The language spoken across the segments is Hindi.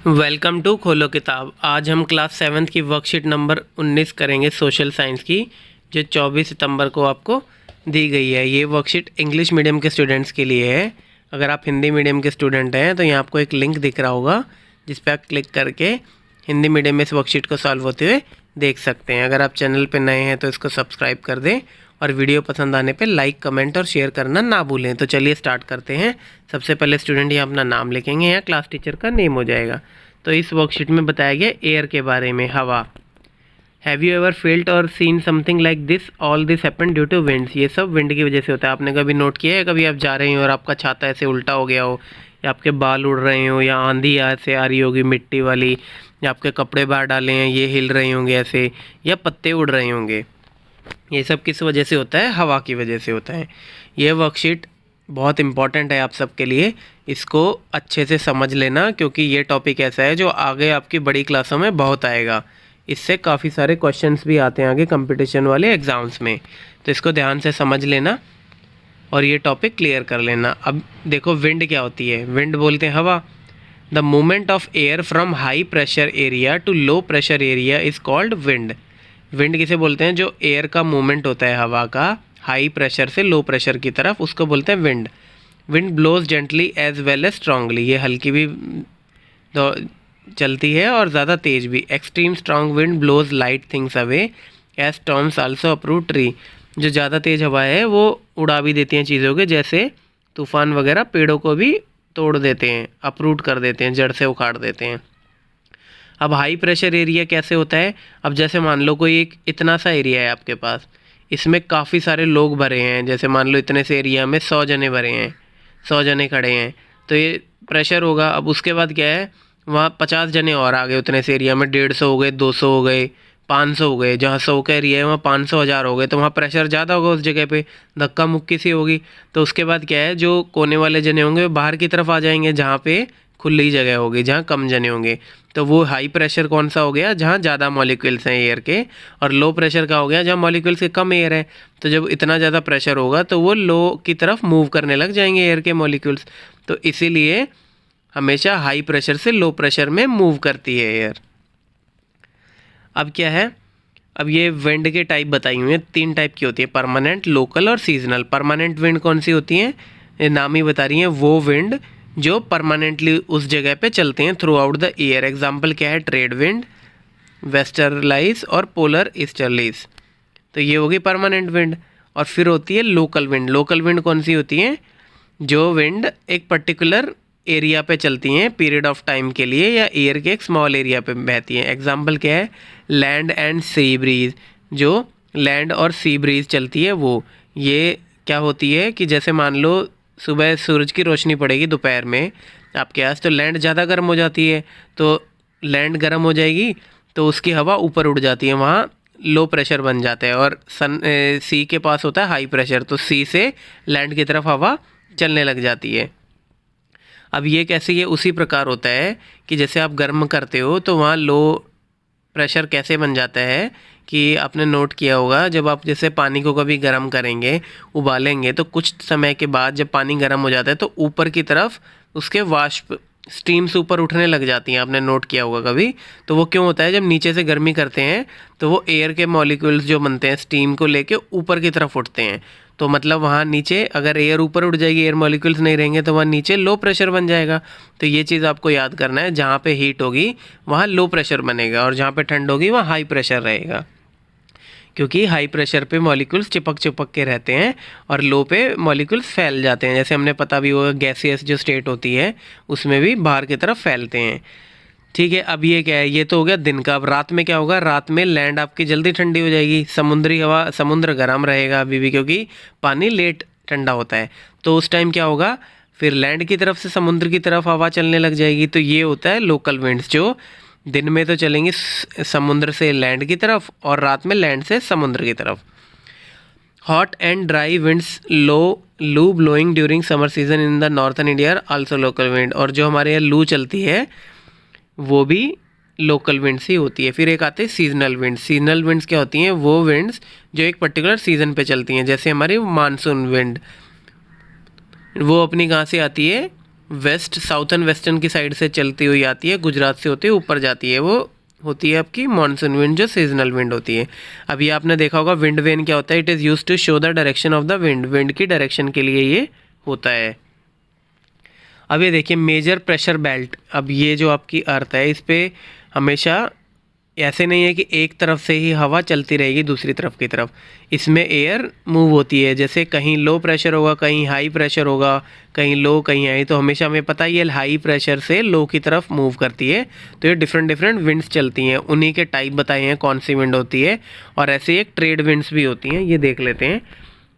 वेलकम टू खोलो किताब। आज हम क्लास 7th की वर्कशीट नंबर 19 करेंगे सोशल साइंस की, जो 24 सितंबर को आपको दी गई है। ये वर्कशीट इंग्लिश मीडियम के स्टूडेंट्स के लिए है। अगर आप हिंदी मीडियम के स्टूडेंट हैं तो यहाँ आपको एक लिंक दिख रहा होगा जिस पर आप क्लिक करके हिंदी मीडियम में इस वर्कशीट को सॉल्व होते हुए देख सकते हैं। अगर आप चैनल पर नए हैं तो इसको सब्सक्राइब कर दें और वीडियो पसंद आने पे लाइक, कमेंट और शेयर करना ना भूलें। तो चलिए स्टार्ट करते हैं। सबसे पहले स्टूडेंट यहाँ अपना नाम लिखेंगे, यहाँ क्लास टीचर का नेम हो जाएगा। तो इस वर्कशीट में बताया गया एयर के बारे में, हवा। हैव यू एवर फील्ड और seen something like this, all this happen due to winds. ये सब विंड की वजह से होता है। आपने कभी नोट किया है, कभी आप जा रहे हो और आपका छाता ऐसे उल्टा हो गया हो, या आपके बाल उड़ रहे हो, या आंधी ऐसे आ रही होगी मिट्टी वाली, या आपके कपड़े बाहर डाले हैं ये हिल रहे होंगे ऐसे, या पत्ते उड़ रहे होंगे। ये सब किस वजह से होता है? हवा की वजह से होता है। ये वर्कशीट बहुत इम्पॉर्टेंट है आप सबके लिए, इसको अच्छे से समझ लेना, क्योंकि ये टॉपिक ऐसा है जो आगे आपकी बड़ी क्लासों में बहुत आएगा। इससे काफ़ी सारे क्वेश्चंस भी आते हैं आगे कंपटीशन वाले एग्ज़ाम्स में, तो इसको ध्यान से समझ लेना और ये टॉपिक क्लियर कर लेना। अब देखो विंड क्या होती है। विंड बोलते हैं हवा। The movement of air from high pressure area to low pressure area is called wind. Wind किसे बोलते हैं? जो एयर का मूवमेंट होता है हवा का हाई प्रेशर से लो प्रेशर की तरफ, उसको बोलते हैं wind. Wind blows gently as well as strongly. ये हल्की भी चलती है और ज़्यादा तेज भी। Extreme strong wind blows light things away as storms also uproot tree. जो ज़्यादा तेज हवा है वो उड़ा भी देती हैं चीज़ों के, जैसे तूफान वगैरह पेड़ों को भी तोड़ देते हैं, अप्रूट कर देते हैं, जड़ से उखाड़ देते हैं। अब हाई प्रेशर एरिया कैसे होता है? अब जैसे मान लो कोई एक इतना सा एरिया है आपके पास, इसमें काफ़ी सारे लोग भरे हैं। जैसे मान लो इतने से एरिया में 100 जने भरे हैं, 100 जने खड़े हैं, तो ये प्रेशर होगा। अब उसके बाद क्या है, वहाँ 50 जने और आ गए उतने से एरिया में, 150 हो गए, 200 हो गए, 500 हो गए। जहाँ 100 का एरिया है वहाँ 500 1000 हो गए, तो वहाँ प्रेशर ज़्यादा होगा, उस जगह पे धक्का मुक्की सी होगी। तो उसके बाद क्या है, जो कोने वाले जने होंगे वो बाहर की तरफ आ जाएंगे, जहाँ पे खुली जगह होगी, जहाँ कम जने होंगे। तो वो हाई प्रेशर कौन सा हो गया? जहाँ ज़्यादा मॉलिक्यूल्स हैं एयर के। और लो प्रेशर का हो गया जहाँ मॉलिक्यूल्स के कम एयर है। तो जब इतना ज़्यादा प्रेशर होगा तो वो लो की तरफ मूव करने लग जाएंगे एयर के मॉलिक्यूल्स। तो इसीलिए हमेशा हाई प्रेशर से लो प्रेशर में मूव करती है एयर। अब क्या है, अब ये विंड के टाइप बताई हुई हैं, 3 टाइप की होती है, परमानेंट, लोकल और सीजनल। परमानेंट विंड कौन सी होती है? ये नाम ही बता रही हैं, वो विंड जो परमानेंटली उस जगह पे चलते हैं through out the year. Example क्या है? ट्रेड विंड, वेस्टर्लाइज और पोलर ईस्टर्लीज। तो ये होगी परमानेंट विंड। और फिर होती है लोकल विंड। लोकल विंड कौन सी होती है? जो विंड एक पर्टिकुलर एरिया पे चलती हैं पीरियड ऑफ टाइम के लिए, या एयर के एक स्मॉल एरिया पे बहती हैं। एग्जाम्पल क्या है? Land and sea breeze. जो लैंड और सी ब्रीज चलती है वो, ये क्या होती है कि जैसे मान लो सुबह सूरज की रोशनी पड़ेगी दोपहर में आपके आस, तो लैंड ज़्यादा गर्म हो जाती है, तो लैंड गर्म हो जाएगी तो उसकी हवा ऊपर उड़ जाती है, वहाँ लो प्रेशर बन जाता है। और सी के पास होता है हाई प्रेशर, तो सी से लैंड की तरफ हवा चलने लग जाती है। अब ये कैसे? ये उसी प्रकार होता है कि जैसे आप गर्म करते हो तो वहाँ लो प्रेशर कैसे बन जाता है कि आपने नोट किया होगा, जब आप जैसे पानी को कभी गर्म करेंगे, उबालेंगे, तो कुछ समय के बाद जब पानी गर्म हो जाता है तो ऊपर की तरफ उसके वाष्प स्टीम्स ऊपर उठने लग जाती हैं। आपने नोट किया होगा कभी। तो वो क्यों होता है? जब नीचे से गर्मी करते हैं तो वो एयर के मॉलिक्यूल्स जो बनते हैं स्टीम को लेके ऊपर की तरफ उठते हैं। तो मतलब वहाँ नीचे अगर एयर ऊपर उठ जाएगी, एयर मॉलिक्यूल्स नहीं रहेंगे, तो वहाँ नीचे लो प्रेशर बन जाएगा। तो ये चीज़ आपको याद करना है, जहाँ पे हीट होगी वहाँ लो प्रेशर बनेगा, और जहाँ पे ठंड होगी वहाँ हाई प्रेशर रहेगा। क्योंकि हाई प्रेशर पे मॉलिक्यूल्स चिपक चिपक के रहते हैं और लो पे मॉलिक्यूल्स फैल जाते हैं। जैसे हमने पता भी होगा गैसियस जो स्टेट होती है उसमें भी बाहर की तरफ फैलते हैं। ठीक है, अब ये क्या है? ये तो हो गया दिन का। अब रात में क्या होगा? रात में लैंड आपकी जल्दी ठंडी हो जाएगी, समुद्री हवा, समुद्र गर्म रहेगा अभी भी, क्योंकि पानी लेट ठंडा होता है। तो उस टाइम क्या होगा? फिर लैंड की तरफ से समुद्र की तरफ हवा चलने लग जाएगी। तो ये होता है लोकल विंड्स, जो दिन में तो चलेंगी समुद्र से लैंड की तरफ और रात में लैंड से समुद्र की तरफ। हॉट एंड ड्राई विंड्स लू blowing during summer season in the northern India also local wind. और जो हमारे यहाँ लू चलती है वो भी लोकल विंड्स ही होती है। फिर एक आते हैं सीजनल विंड्स। सीजनल विंड्स क्या होती हैं? वो विंड्स जो एक पर्टिकुलर सीजन पे चलती हैं। जैसे हमारी मानसून विंड, वो अपनी कहाँ से आती है? वेस्ट साउथर्न वेस्टर्न की साइड से चलती हुई आती है, गुजरात से होती है ऊपर जाती है, वो होती है आपकी मॉनसून विंड, जो सीजनल विंड होती है। अभी आपने देखा होगा विंड वेन क्या होता है, it is used to show the direction of the wind, wind की डायरेक्शन के लिए ये होता है। अब ये देखिए मेजर प्रेशर बेल्ट, अब ये जो आपकी अर्थ है इस पर हमेशा ऐसे नहीं है कि एक तरफ से ही हवा चलती रहेगी दूसरी तरफ की तरफ, इसमें एयर मूव होती है, जैसे कहीं लो प्रेशर होगा, कहीं हाई प्रेशर होगा, कहीं लो कहीं हाई, तो हमेशा हमें पता है ये हाई प्रेशर से लो की तरफ मूव करती है। तो ये डिफरेंट डिफरेंट विंड्स चलती हैं, उन्हीं के टाइप बताए हैं कौन सी विंड होती है, और ऐसे एक ट्रेड विंड्स भी होती हैं, ये देख लेते हैं।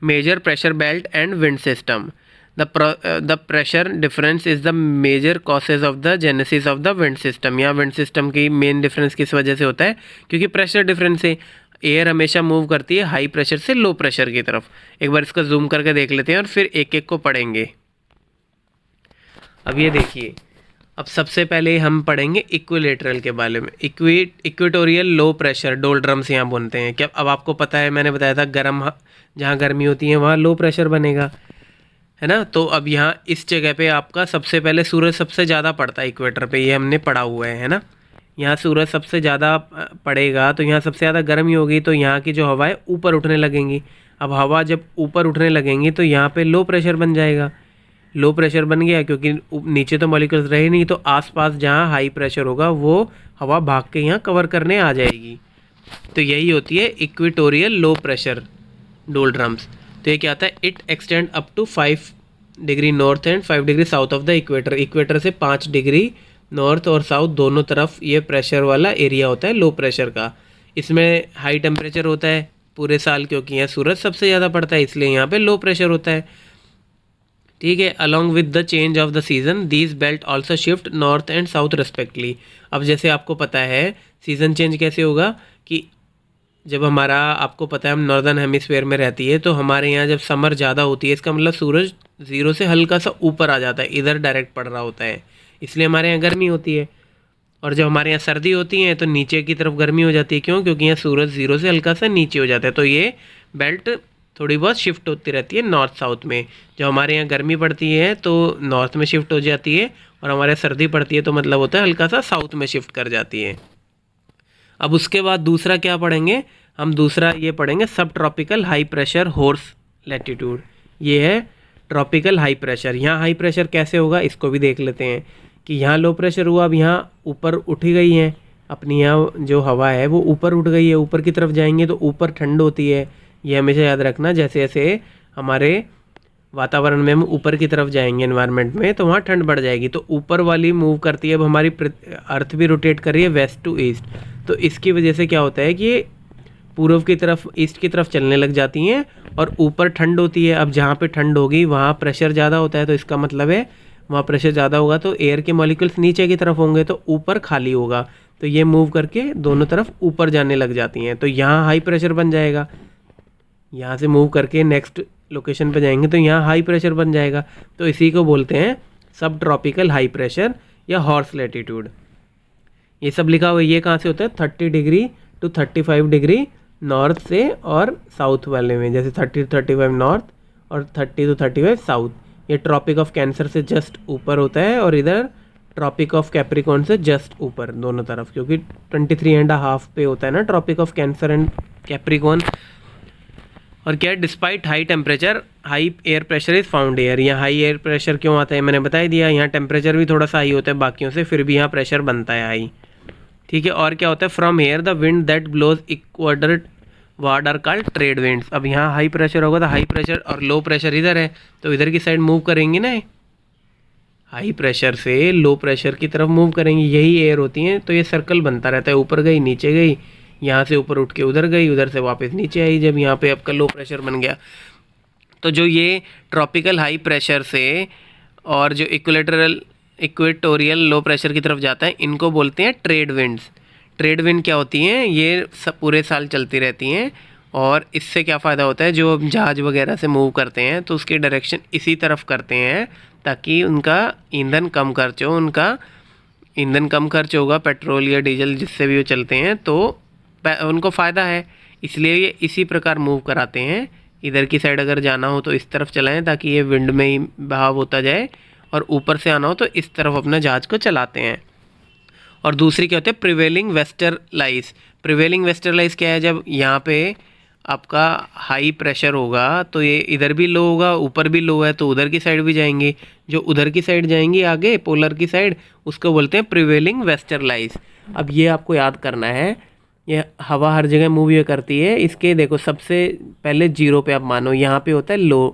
Major pressure belt and wind system, the pressure difference is the major causes of the genesis of the wind system। यहाँ wind system की मेन डिफरेंस किस वजह से होता है, क्योंकि प्रेशर डिफरेंस से एयर हमेशा मूव करती है हाई प्रेशर से लो प्रेशर की तरफ। एक बार इसका जूम करके देख लेते हैं और फिर एक एक को पढ़ेंगे। अब ये देखिए, अब सबसे पहले हम पढ़ेंगे इक्विलेटरल के बारे में। इक्वेटोरियल लो प्रेशर डोलड्रम्स यहाँ बोलते हैं। क्या अब आपको पता है, मैंने बताया था गर्म जहाँ गर्मी होती है वहाँ लो प्रेशर बनेगा, है ना। तो अब यहाँ इस जगह पे आपका सबसे पहले सूरज सबसे ज़्यादा पड़ता है इक्वेटर पे, ये हमने पढ़ा हुआ है ना। यहाँ सूरज सबसे ज़्यादा पड़ेगा तो यहाँ सबसे ज़्यादा गर्मी होगी, तो यहाँ की जो हवा है ऊपर उठने लगेंगी। अब हवा जब ऊपर उठने लगेंगी तो यहाँ पे लो प्रेशर बन जाएगा। लो प्रेशर बन गया क्योंकि नीचे तो मॉलिक्यूल्स रहे नहीं, तो आसपास जहाँ हाई प्रेशर होगा वो हवा भाग के यहाँ कवर करने आ जाएगी। तो यही होती है इक्वेटोरियल लो प्रेशर डोलड्रम्स। तो ये क्या आता है, it extend up to 5 degree north and 5 degree south of the equator. Equator से 5 डिग्री नॉर्थ और साउथ दोनों तरफ ये प्रेशर वाला एरिया होता है लो प्रेशर का। इसमें हाई टेम्परेचर होता है पूरे साल, क्योंकि यहाँ सूरज सबसे ज़्यादा पड़ता है, इसलिए यहाँ पे लो प्रेशर होता है। ठीक है, along with the change of the season these belt also shift north and south respectively. अब जैसे आपको पता है सीज़न चेंज कैसे होगा कि जब हमारा, आपको पता है हम नॉर्दर्न हेमिस्फेयर में रहती है, तो हमारे यहाँ जब समर ज़्यादा होती है इसका मतलब सूरज ज़ीरो से हल्का सा ऊपर आ जाता है, इधर डायरेक्ट पड़ रहा होता है, इसलिए हमारे यहाँ गर्मी होती है। और जब हमारे यहाँ सर्दी होती है तो नीचे की तरफ गर्मी हो जाती है, क्यों, क्योंकि यहाँ सूरज ज़ीरो से हल्का सा नीचे हो जाता है। तो ये बेल्ट थोड़ी बहुत शिफ्ट होती रहती है नॉर्थ साउथ में। जब हमारे यहाँ गर्मी पड़ती है तो नॉर्थ में शिफ्ट हो जाती है, और हमारे सर्दी पड़ती है तो मतलब होता है हल्का सा साउथ में शिफ्ट कर जाती है। अब उसके बाद दूसरा क्या पढ़ेंगे हम, दूसरा ये पढ़ेंगे सब tropical high pressure horse latitude. ये है ट्रॉपिकल हाई प्रेशर। यहाँ हाई प्रेशर कैसे होगा इसको भी देख लेते हैं कि यहाँ लो प्रेशर हुआ, अब यहाँ ऊपर उठ गई है अपनी, यहाँ जो हवा है वो ऊपर उठ गई है, ऊपर की तरफ जाएंगे तो ऊपर ठंड होती है, ये हमेशा याद रखना। जैसे जैसे हमारे वातावरण में हम ऊपर की तरफ जाएंगे एनवायरनमेंट में तो वहाँ ठंड बढ़ जाएगी, तो ऊपर वाली मूव करती है। अब हमारी अर्थ भी रोटेट कर रही है वेस्ट टू ईस्ट, तो इसकी वजह से क्या होता है कि पूर्व की तरफ ईस्ट की तरफ चलने लग जाती हैं, और ऊपर ठंड होती है। अब जहाँ पे ठंड होगी वहाँ प्रेशर ज़्यादा होता है, तो इसका मतलब है वहाँ प्रेशर ज़्यादा होगा तो एयर के मॉलिक्यूल्स नीचे की तरफ होंगे, तो ऊपर खाली होगा, तो ये मूव करके दोनों तरफ ऊपर जाने लग जाती हैं, तो यहाँ हाई प्रेशर बन जाएगा। यहाँ से मूव करके नेक्स्ट लोकेशन पे जाएंगे तो यहाँ हाई प्रेशर बन जाएगा, तो इसी को बोलते हैं सब ट्रॉपिकल हाई प्रेशर या हॉर्स लैटिट्यूड। ये सब लिखा हुआ है, ये कहाँ से होता है 30 डिग्री टू 35 डिग्री नॉर्थ से और साउथ वाले में, जैसे 30 to 35 नॉर्थ और 30 to 35 साउथ। ये ट्रॉपिक ऑफ कैंसर से जस्ट ऊपर होता है, और इधर ट्रॉपिक ऑफ कैप्रिकॉर्न से जस्ट ऊपर दोनों तरफ, क्योंकि 23.5 पे होता है ना Tropic of Cancer and Capricorn. और क्या है, despite high temperature high air pressure is found air. यहाँ हाई एयर प्रेशर क्यों आता है मैंने बता दिया, यहाँ टेम्परेचर भी थोड़ा सा हाई होता है बाकियों से, फिर भी यहाँ प्रेशर बनता है हाई। ठीक है, और क्या होता है, from here the wind that blows equatorward are called trade winds. अब यहाँ हाई प्रेशर होगा तो हाई प्रेशर और लो प्रेशर इधर है, तो इधर की साइड मूव करेंगे ना, हाई प्रेशर से लो प्रेशर की तरफ मूव करेंगी, यही एयर होती हैं। तो ये सर्कल बनता रहता है, ऊपर गई नीचे गई, यहाँ से ऊपर उठ के उधर गई, उधर से वापस नीचे आई, जब यहाँ पे आपका लो प्रेशर बन गया। तो जो ये ट्रॉपिकल हाई प्रेशर से और जो इक्वेटोरियल लो प्रेशर की तरफ जाता है, इनको बोलते हैं ट्रेड विंड्स। ट्रेड विंड क्या होती हैं, ये सब पूरे साल चलती रहती हैं, और इससे क्या फ़ायदा होता है, जो जहाज़ वगैरह से मूव करते हैं तो उसकी डायरेक्शन इसी तरफ करते हैं, ताकि उनका ईंधन कम खर्च हो, उनका ईंधन कम खर्च होगा, पेट्रोल या डीजल जिससे भी वो चलते हैं तो उनको फ़ायदा है, इसलिए ये इसी प्रकार मूव कराते हैं। इधर की साइड अगर जाना हो तो इस तरफ चलाएं, ताकि ये विंड में ही बहाव होता जाए, और ऊपर से आना हो तो इस तरफ अपना जहाज़ को चलाते हैं। और दूसरी क्या होती है, प्रिवेलिंग वेस्टरलाइज। प्रिवेलिंग वेस्टरलाइज क्या है, जब यहाँ पे आपका हाई प्रेशर होगा तो ये इधर भी लो होगा, ऊपर भी लो है तो उधर की साइड भी जाएंगे, जो उधर की साइड जाएंगी आगे पोलर की साइड उसको बोलते हैं प्रिवेलिंग वेस्टरलाइज। अब ये आपको याद करना है, ये हवा हर जगह मूव ये करती है। इसके देखो सबसे पहले जीरो पे आप मानो, यहाँ पे होता है लो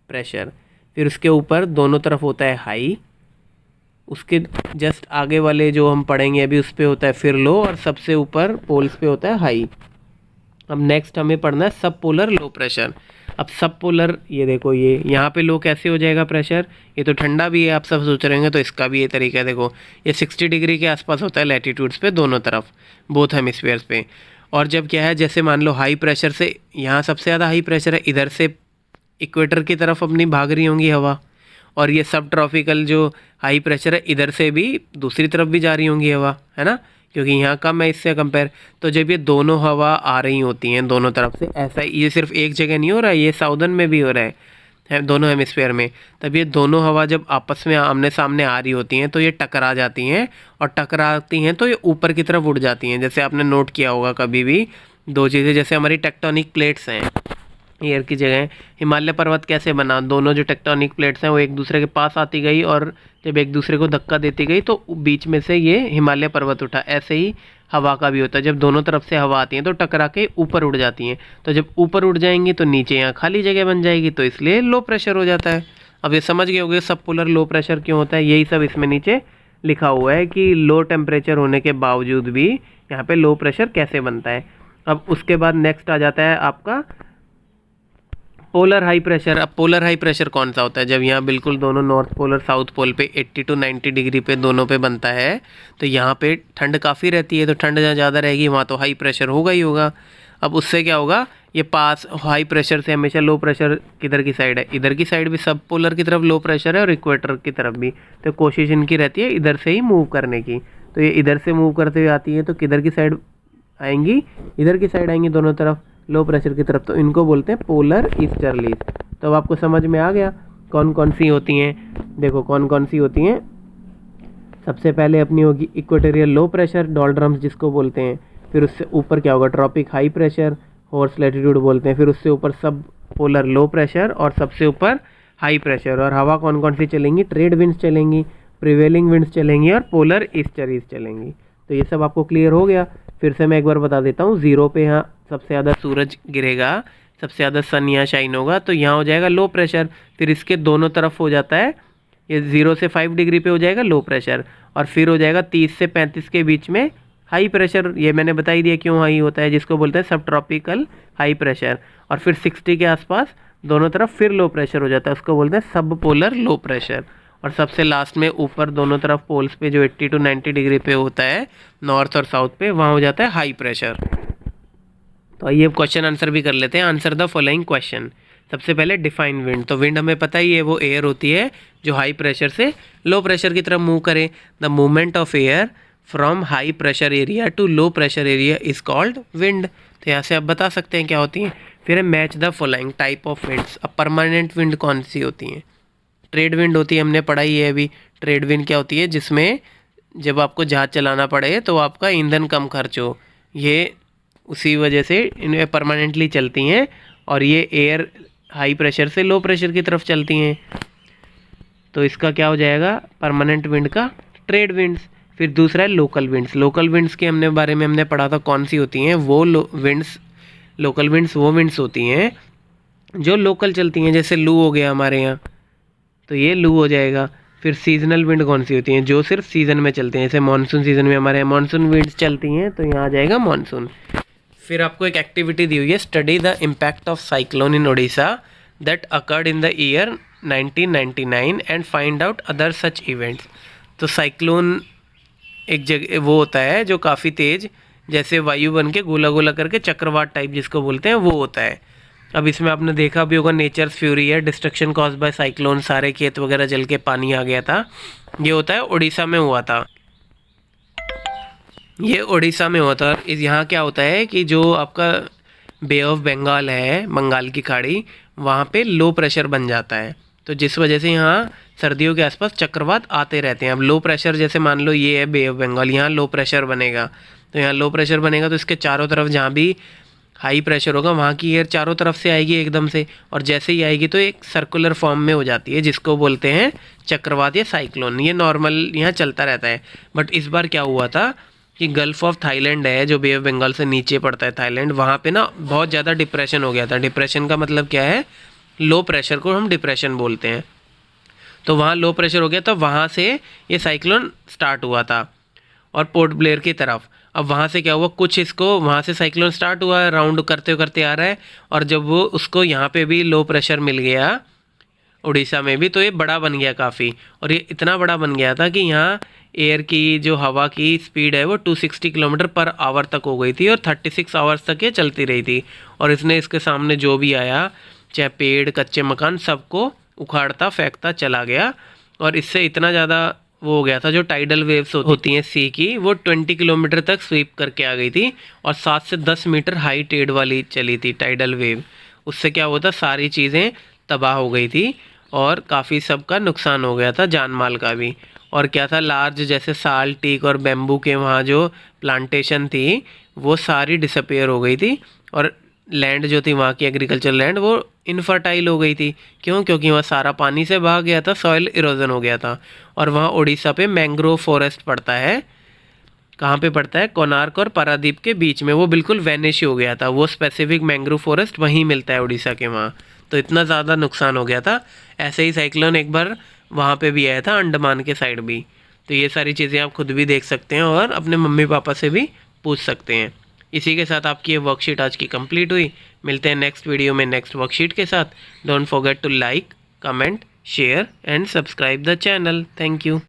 प्रेशर, फिर उसके ऊपर दोनों तरफ होता है हाई, उसके जस्ट आगे वाले जो हम पढ़ेंगे अभी उस पे होता है फिर लो, और सबसे ऊपर पोल्स पे होता है हाई। अब नेक्स्ट हमें पढ़ना है सब पोलर लो प्रेशर। अब सब पोलर ये देखो, ये यहाँ पे लो कैसे हो जाएगा प्रेशर, ये तो ठंडा भी है आप सब सोच रहे होंगे, तो इसका भी ये तरीका है। देखो ये 60 डिग्री के आसपास होता है लैटिट्यूड्स पे दोनों तरफ, बोथ हेमिस्फीयर्स पे। और जब क्या है, जैसे मान लो हाई प्रेशर से यहाँ सबसे ज़्यादा हाई प्रेशर है, इधर से इक्वेटर की तरफ अपनी भाग रही होंगी हवा, और ये सब ट्रॉपिकल जो हाई प्रेशर है इधर से भी दूसरी तरफ भी जा रही होंगी हवा, है ना, क्योंकि यहाँ कम है इससे कंपेयर। तो जब ये दोनों हवा आ रही होती हैं दोनों तरफ से, ऐसा ये सिर्फ एक जगह नहीं हो रहा है, ये साउदर्न में भी हो रहा है दोनों हेमिस्फीयर में। तब ये दोनों हवा जब आपस में आमने सामने आ रही होती हैं तो ये टकरा जाती हैं, और टकराती हैं तो ये ऊपर की तरफ उड़ जाती हैं। जैसे आपने नोट किया होगा कभी भी दो चीज़ें, जैसे हमारी टेक्टोनिक प्लेट्स हैं एयर की जगह, हिमालय पर्वत कैसे बना, दोनों जो टेक्टोनिक प्लेट्स हैं वो एक दूसरे के पास आती गई और जब एक दूसरे को धक्का देती गई तो बीच में से ये हिमालय पर्वत उठा। ऐसे ही हवा का भी होता है, जब दोनों तरफ से हवा आती है तो टकरा के ऊपर उड़ जाती हैं, तो जब ऊपर उड़ जाएंगी तो नीचे यहाँ खाली जगह बन जाएगी, तो इसलिए लो प्रेशर हो जाता है। अब ये समझ गए होंगे सब पोलर लो प्रेशर क्यों होता है, यही सब इसमें नीचे लिखा हुआ है कि लो टेम्परेचर होने के बावजूद भी यहाँ पे लो प्रेशर कैसे बनता है। अब उसके बाद नेक्स्ट आ जाता है आपका पोलर हाई प्रेशर। अब पोलर हाई प्रेशर कौन सा होता है, जब यहाँ बिल्कुल दोनों नॉर्थ पोल और साउथ पोल पे 80 to 90 डिग्री पे दोनों पे बनता है, तो यहाँ पे ठंड काफ़ी रहती है, तो ठंड जहाँ ज़्यादा रहेगी वहाँ तो हाई प्रेशर होगा ही होगा। अब उससे क्या होगा, ये पास हाई प्रेशर से हमेशा लो प्रेशर किधर की साइड है, इधर की साइड भी सब पोलर की तरफ लो प्रेशर है और इक्वेटर की तरफ भी, तो कोशिश इनकी रहती है इधर से ही मूव करने की। तो ये इधर से मूव करते हुए आती है तो किधर की साइड आएंगी, इधर की साइड आएंगी दोनों तरफ लो प्रेशर की तरफ, तो इनको बोलते हैं पोलर ईस्टर्लीज। तो अब आपको समझ में आ गया कौन कौन सी होती हैं। देखो कौन कौन सी होती हैं, सबसे पहले अपनी होगी इक्वेटोरियल लो प्रेशर डोल्ड्रम्स जिसको बोलते हैं, फिर उससे ऊपर क्या होगा tropic high pressure horse latitude बोलते हैं, फिर उससे ऊपर सब पोलर लो प्रेशर और सबसे ऊपर हाई प्रेशर। और हवा कौन कौन सी चलेंगी, ट्रेड विंड्स चलेंगी, प्रिवेलिंग विंड्स चलेंगी और पोलर ईस्टरीज चलेंगी। तो ये सब आपको क्लियर हो गया। फिर से मैं एक बार बता देता हूँ, ज़ीरो पे यहाँ सबसे ज़्यादा सूरज गिरेगा, सबसे ज़्यादा सन यहाँ शाइन होगा, तो यहाँ हो जाएगा लो प्रेशर। फिर इसके दोनों तरफ हो जाता है, ये 0 से 5 डिग्री पे हो जाएगा लो प्रेशर, और फिर हो जाएगा 30 से 35 के बीच में हाई प्रेशर। ये मैंने बता ही दिया क्यों हाई होता है, जिसको बोलते हैं सब ट्रॉपिकल हाई प्रेशर। और फिर 60 के आसपास दोनों तरफ फिर लो प्रेशर हो जाता है, उसको बोलते हैं सब पोलर लो प्रेशर। और सबसे लास्ट में ऊपर दोनों तरफ पोल्स पे जो 80 to 90 डिग्री पे होता है नॉर्थ और साउथ पे, वहाँ हो जाता है हाई प्रेशर। तो आइए क्वेश्चन आंसर भी कर लेते हैं। Answer the following question. सबसे पहले डिफाइन विंड, तो विंड हमें पता ही है वो एयर होती है जो हाई प्रेशर से लो प्रेशर की तरफ मूव करे। The movement of air from high pressure area to low pressure area is called wind. तो यहाँ से आप बता सकते हैं क्या होती हैं। फिर है match the following type of winds. अब परमानेंट विंड कौन सी होती हैं, ट्रेड विंड होती है, हमने पढ़ाई है अभी। ट्रेड विंड क्या होती है, जिसमें जब आपको जहाज चलाना पड़े तो आपका ईंधन कम खर्च हो, ये उसी वजह से इन्हें परमानेंटली चलती हैं, और ये एयर हाई प्रेशर से लो प्रेशर की तरफ चलती हैं। तो इसका क्या हो जाएगा परमानेंट विंड का ट्रेड विंड्स। फिर दूसरा है लोकल विंड्स। लोकल विंड्स के बारे में हमने पढ़ा था कौन सी होती हैं, वो लोकल विंड्स वो विंड्स होती हैं जो लोकल चलती हैं, जैसे लू हो गया हमारे यहाँ, तो ये लू हो जाएगा। फिर सीजनल विंड कौन सी होती हैं, जो सिर्फ सीज़न में चलते हैं, जैसे मानसून सीज़न में हमारे यहाँ मानसून विंड्स चलती हैं, तो यहाँ आ जाएगा मानसून। फिर आपको एक एक्टिविटी दी हुई है, study the impact of cyclone in Odisha that occurred in the year 1999 and find out other such events. तो साइक्लोन एक जगह वो होता है जो काफ़ी तेज़, जैसे वायु बन के गोला गोला करके चक्रवात टाइप जिसको बोलते हैं, वो होता है। अब इसमें आपने देखा भी होगा नेचर्स फ्यूरी है, डिस्ट्रक्शन कॉज बाय साइक्लोन, सारे खेत वगैरह जल के पानी आ गया था। ये होता है उड़ीसा में हुआ था, ये उड़ीसा में हुआ था। यहाँ क्या होता है कि जो आपका बे ऑफ बंगाल है, बंगाल की खाड़ी, वहाँ पे लो प्रेशर बन जाता है, तो जिस वजह से यहाँ सर्दियों के आसपास चक्रवात आते रहते हैं। अब लो प्रेशर जैसे मान लो ये है बे ऑफ बंगाल, यहाँ लो प्रेशर बनेगा, तो यहाँ लो प्रेशर बनेगा तो इसके चारों तरफ जहाँ भी हाई प्रेशर होगा वहाँ की एयर चारों तरफ से आएगी एकदम से, और जैसे ही आएगी तो एक सर्कुलर फॉर्म में हो जाती है, जिसको बोलते हैं चक्रवात या साइक्लोन। ये नॉर्मल यहाँ चलता रहता है। बट इस बार क्या हुआ था कि गल्फ ऑफ थाईलैंड है जो बे ऑफ बंगाल से नीचे पड़ता है थाईलैंड, वहाँ पे ना बहुत ज़्यादा डिप्रेशन हो गया था। डिप्रेशन का मतलब क्या है, लो प्रेशर को हम डिप्रेशन बोलते हैं। तो वहाँ लो प्रेशर हो गया, तो वहाँ से ये साइक्लोन स्टार्ट हुआ था और पोर्ट ब्लेयर की तरफ। अब वहाँ से क्या हुआ, कुछ इसको वहाँ से साइक्लोन स्टार्ट हुआ, राउंड करते करते आ रहा है, और जब वो उसको यहाँ पे भी लो प्रेशर मिल गया उड़ीसा में भी, तो ये बड़ा बन गया काफ़ी। और ये इतना बड़ा बन गया था कि यहाँ एयर की जो हवा की स्पीड है वो 260 किलोमीटर पर आवर तक हो गई थी, और 36 आवर्स तक ये चलती रही थी। और इसने इसके सामने जो भी आया, चाहे पेड़, कच्चे मकान, सबको उखाड़ता फेंकता चला गया। और इससे इतना ज़्यादा वो हो गया था, जो टाइडल वेव्स होती हैं सी की, वो 20 किलोमीटर तक स्वीप करके आ गई थी, और 7 से 10 मीटर हाई टेड वाली चली थी टाइडल वेव। उससे क्या होता, सारी चीज़ें तबाह हो गई थी और काफ़ी सबका नुकसान हो गया था, जान माल का भी। और क्या था, लार्ज जैसे साल, टीक और बेम्बू के वहाँ जो प्लांटेशन थी वो सारी डिसअपेयर हो गई थी, और लैंड जो थी वहाँ की एग्रीकल्चर लैंड वो इनफर्टाइल हो गई थी। क्यों? क्योंकि वहाँ सारा पानी से बहा गया था, सॉइल इरोजन हो गया था। और वहाँ उड़ीसा पे मैंग्रोव फॉरेस्ट पड़ता है। कहाँ पे पड़ता है? कोणार्क और पारादीप के बीच में, वो बिल्कुल वैनिश हो गया था। वो स्पेसिफिक मैंग्रोव फॉरेस्ट वहीं मिलता है उड़ीसा के वहाँ। तो इतना ज़्यादा नुकसान हो गया था। ऐसे ही साइक्लोन एक बार वहाँ पे भी आया था, अंडमान के साइड भी। तो ये सारी चीज़ें आप खुद भी देख सकते हैं और अपने मम्मी पापा से भी पूछ सकते हैं। इसी के साथ आपकी ये वर्कशीट आज की कंप्लीट हुई। मिलते हैं नेक्स्ट वीडियो में नेक्स्ट वर्कशीट के साथ। Don't forget to like, comment, share and subscribe the channel. Thank you.